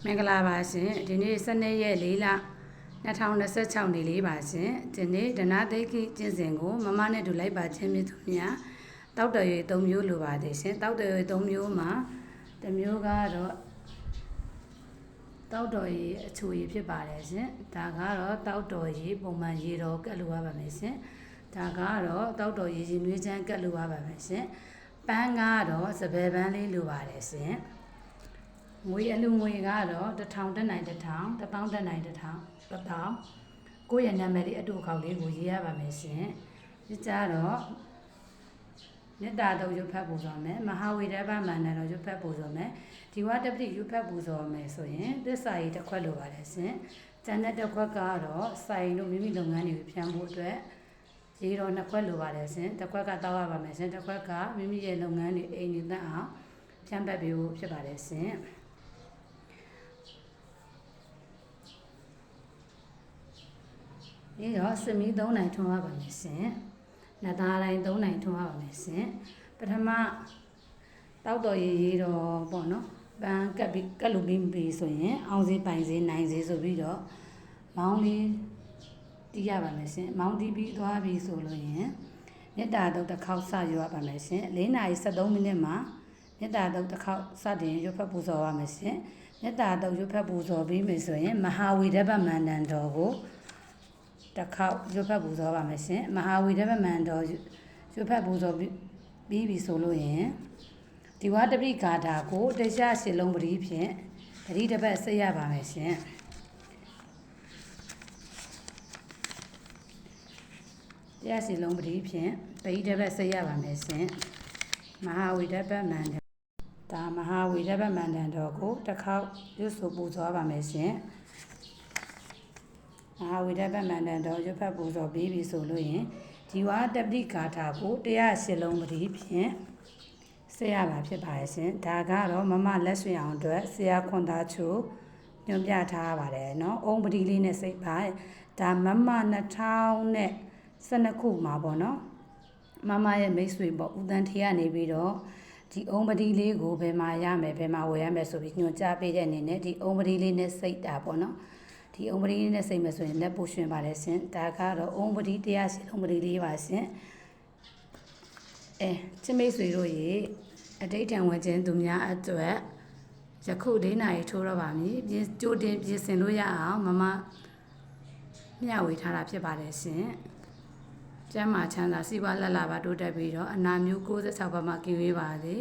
မင်္ဂလာပါရှင်ဒီနေ့12ရက်4လ2026နေ့လေးပါရှင်ဒီနေ့ဒနာသိက္ခိကျင့်စဉ်ကိုမမနဲ့တူလိုက်ပါခြင်းမြတ်သူများတောက်တော်ရွေ3မျိုးလိုပါသေးရှင်တောက်တော်ရွေ3မျိုးမှာတစ်မျိုးကတော့တောက်တော်ရေအချိုရေဖြစ်ပါတယ်ရှင်ဒါကတော့တောက်တော်ရေပုံမှန်ရေတော်ကတ်လိုရပါမယ်ရှင်ဒါကတော့တောက်တော်ရေနွေးချမ်းကတ်လိုရပါမယ်ရှင်ပန်းကတော့စပယ်ပန်းလေးလိုပါတယ်ရှင်ငွေအလူငွေကတော့1000တက်နိုင်1000 1000တက်နိုင်1000ကိုယ့်ရဲ့နာမည်လေးအတူအခေါက်လေးကိုရေးရပါမယ်ရှင်ဒီကြတော့မေတ္တာတော်ရုပ်ဖတ်ပူဇော်မယ်မဟာဝေဒဗမန္တန်တော်ရုပ်ဖတ်ပူဇော်မယ်ဒီဝတ္တပတိရုပ်ဖတ်ပူဇော်မယ်ဆိုရင်သစ္စာရေးတစ်ခွက်လိုပါတယ်ရှင်ကျန်တဲ့တစ်ခွက်ကတော့စိုင်တို့မိမိလုပ်ငန်းတွေကိုဖြန့်ဖို့အတွက်ရေတော်2ခွက်လိုပါတယ်ရှင်တစ်ခွက်ကတောက်ရပါမယ်ရှင်တစ်ခွက်ကမိမိရဲ့လုပ်ငန်းတွေအိမ်နေတတ်အောင်ဖြန့်ပတ်ပေးဖို့ဖြစ်ပါတယ်ရှင်ဒီတော့စမီ3နိုင်ထွန်းရပါမယ်ရှင်နသားတိုင်း3နိုင်ထွန်းရပါမယ်ရှင်ပထမတောက်တော်ရေတော့ပေါ့နော်ပန်းကပ်ပြီးကပ်လို့ပြီးဆိုရင်အောင်စေးပိုင်စေးနိုင်စေးဆိုပြီးတော့မောင်းလေးတီးရပါမယ်ရှင်မောင်းတီးပြီးသွားပြီဆိုလို့ရင်မေတ္တာတုတ်တစ်ခေါက်စရွတ်ပါမယ်ရှင်4:73မိနစ်မှာမေတ္တာတုတ်တစ်ခေါက်စတင်ရွတ်ဖတ်ပူဇော်ပါမယ်ရှင်မေတ္တာတုတ်ရွတ်ဖတ်ပူဇော်ပြီးပြီဆိုရင်မဟာဝိဒဗမန္တန်တော်ကိုတစ်ခေါက်ရွတ်ဖတ်ပူဇော်ပါမယ်ရှင်မဟာဝိဒဗမန္တန်တော်ရွတ်ဖတ်ပူဇော်ပြီးပြီဆိုလို့ရင်ဒီဝတ္တပိဂါထာကိုတရားရှစ်လုံးပရိဖြင့်ပရိတစ်ပတ်ဆက်ရပါမယ်ရှင်တရားရှစ်လုံးပရိဖြင့်ပရိတစ်ပတ်ဆက်ရပါမယ်ရှင်မဟာဝိဒဗမန္တန်ဒါမဟာဝိဒဗမန္တန်တော်ကိုတစ်ခေါက်ရွတ်ဆိုပူဇော်ပါမယ်ရှင်မဟာဝိဒဗမန္တန်တော်ရွတ်ဖတ်ပူဇော်ပြီးပြီဆိုလို့ရင်ဒီဝတ္တပိဂါထာကိုတရားရှစ်လုံးပရိဖြင့်ဆက်ရပါဖြစ်ပါရဲ့ရှင်ဒါကတော့မမလက်ဆွေအောင်အတွက်ဆရာခွန်သားချိုညွှန်ပြထားပါတယ်เนาะအုံးပတိလေးနဲ့စိတ်ပါဒါမမ2012ခုမှာပေါ့เนาะမမရဲ့မိတ်ဆွေပေါ့ဦးတန်းထေကနေပြီးတော့ဒီအုံးပတိလေးကိုဘယ်မှာရမယ်ဘယ်မှာဝယ်ရမယ်ဆိုပြီးညွှန်ကြားပေးတဲ့အနေနဲ့ဒီအုံးပတိလေးနဲ့စိတ်တာပေါ့เนาะဒီအုံးပတိလေးနဲ့စိတ်မယ်ဆိုရင်လက်ပို့ရှင်ပါတယ်ရှင်ဒါကတော့အုံးပတိတရားရှိအုံးပတိလေးပါရှင်ချစ်မိတ်ဆွေတို့ရေအတိတ်တံဝင်ခြင်းသူများအတွက်ယခု4နာရီထိုးတော့ပါမည်ကြိုတင်ပြင်ဆင်လို့ရအောင်မမမျှဝေထားတာဖြစ်ပါတယ်ရှင်ကျမ်းမာချမ်းသာစီးပွားလက်လာပါတိုးတက်ပြီးတော့အနာမျိုး96ပါးမှကင်းဝေးပါစေ